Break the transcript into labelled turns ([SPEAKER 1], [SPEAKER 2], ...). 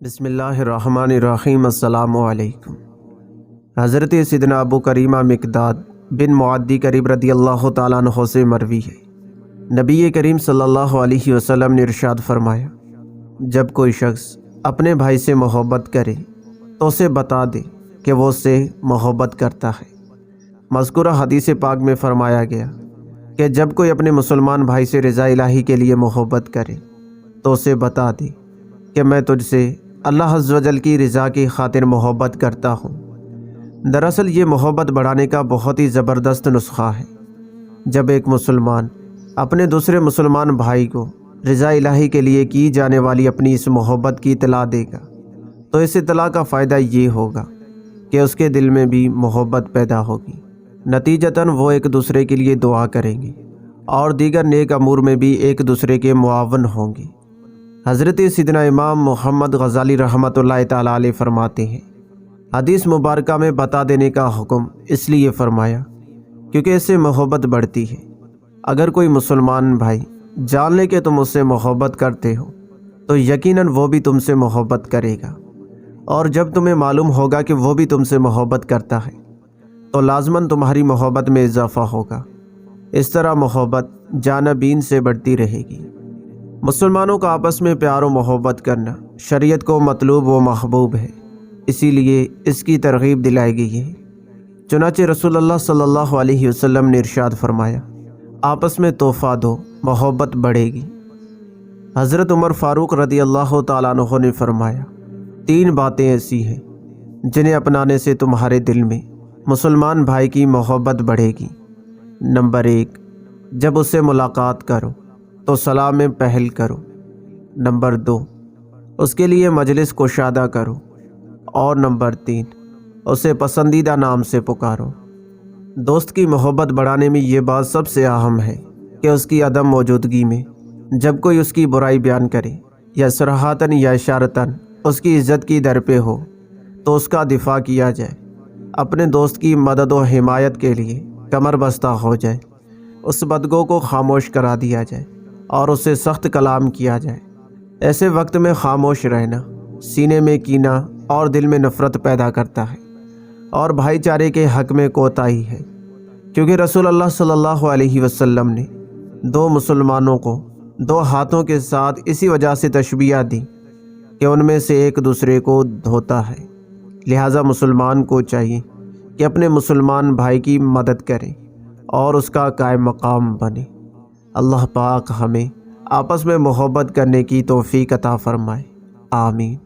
[SPEAKER 1] بسم اللہ الرحمن الرحیم۔ السلام علیکم۔ حضرت سیدنا ابو کریمہ مقداد بن معدی کریم رضی اللہ تعالیٰ عنہ سے مروی ہے، نبی کریم صلی اللہ علیہ وسلم نے ارشاد فرمایا، جب کوئی شخص اپنے بھائی سے محبت کرے تو اسے بتا دے کہ وہ اس سے محبت کرتا ہے۔ مذکورہ حدیث پاک میں فرمایا گیا کہ جب کوئی اپنے مسلمان بھائی سے رضا الہی کے لیے محبت کرے تو اسے بتا دے کہ میں تجھ سے اللہ عز و جل کی رضا کی خاطر محبت کرتا ہوں۔ دراصل یہ محبت بڑھانے کا بہت ہی زبردست نسخہ ہے۔ جب ایک مسلمان اپنے دوسرے مسلمان بھائی کو رضا الہی کے لیے کی جانے والی اپنی اس محبت کی اطلاع دے گا تو اس اطلاع کا فائدہ یہ ہوگا کہ اس کے دل میں بھی محبت پیدا ہوگی، نتیجتاً وہ ایک دوسرے کے لیے دعا کریں گے اور دیگر نیک امور میں بھی ایک دوسرے کے معاون ہوں گے۔ حضرت سیدنا امام محمد غزالی رحمۃ اللہ تعالیٰ علیہ فرماتے ہیں، حدیث مبارکہ میں بتا دینے کا حکم اس لیے فرمایا کیونکہ اس سے محبت بڑھتی ہے۔ اگر کوئی مسلمان بھائی جان لے کہ تم اس سے محبت کرتے ہو تو یقیناً وہ بھی تم سے محبت کرے گا، اور جب تمہیں معلوم ہوگا کہ وہ بھی تم سے محبت کرتا ہے تو لازماً تمہاری محبت میں اضافہ ہوگا۔ اس طرح محبت جانبین سے بڑھتی رہے گی۔ مسلمانوں کا آپس میں پیار و محبت کرنا شریعت کو مطلوب و محبوب ہے، اسی لیے اس کی ترغیب دلائی گئی ہے۔ چنانچہ رسول اللہ صلی اللہ علیہ وسلم نے ارشاد فرمایا، آپس میں تحفہ دو، محبت بڑھے گی۔ حضرت عمر فاروق رضی اللہ تعالیٰ عنہ نے فرمایا، 3 باتیں ایسی ہیں جنہیں اپنانے سے تمہارے دل میں مسلمان بھائی کی محبت بڑھے گی۔ نمبر 1، جب اس سے ملاقات کرو تو سلام میں پہل کرو۔ نمبر 2، اس کے لیے مجلس کشادہ کرو، اور نمبر 3، اسے پسندیدہ نام سے پکارو۔ دوست کی محبت بڑھانے میں یہ بات سب سے اہم ہے کہ اس کی عدم موجودگی میں جب کوئی اس کی برائی بیان کرے یا صراحتاً یا اشارتاً اس کی عزت کی در پہ ہو تو اس کا دفاع کیا جائے، اپنے دوست کی مدد و حمایت کے لیے کمر بستہ ہو جائے، اس بدگو کو خاموش کرا دیا جائے اور اس سے سخت کلام کیا جائے۔ ایسے وقت میں خاموش رہنا سینے میں کینہ اور دل میں نفرت پیدا کرتا ہے اور بھائی چارے کے حق میں کوتاہی ہے، کیونکہ رسول اللہ صلی اللہ علیہ وسلم نے 2 مسلمانوں کو 2 ہاتھوں کے ساتھ اسی وجہ سے تشبیہ دی کہ ان میں سے ایک دوسرے کو دھوتا ہے۔ لہٰذا مسلمان کو چاہیے کہ اپنے مسلمان بھائی کی مدد کرے اور اس کا قائم مقام بنے۔ اللہ پاک ہمیں آپس میں محبت کرنے کی توفیق عطا فرمائے، آمین۔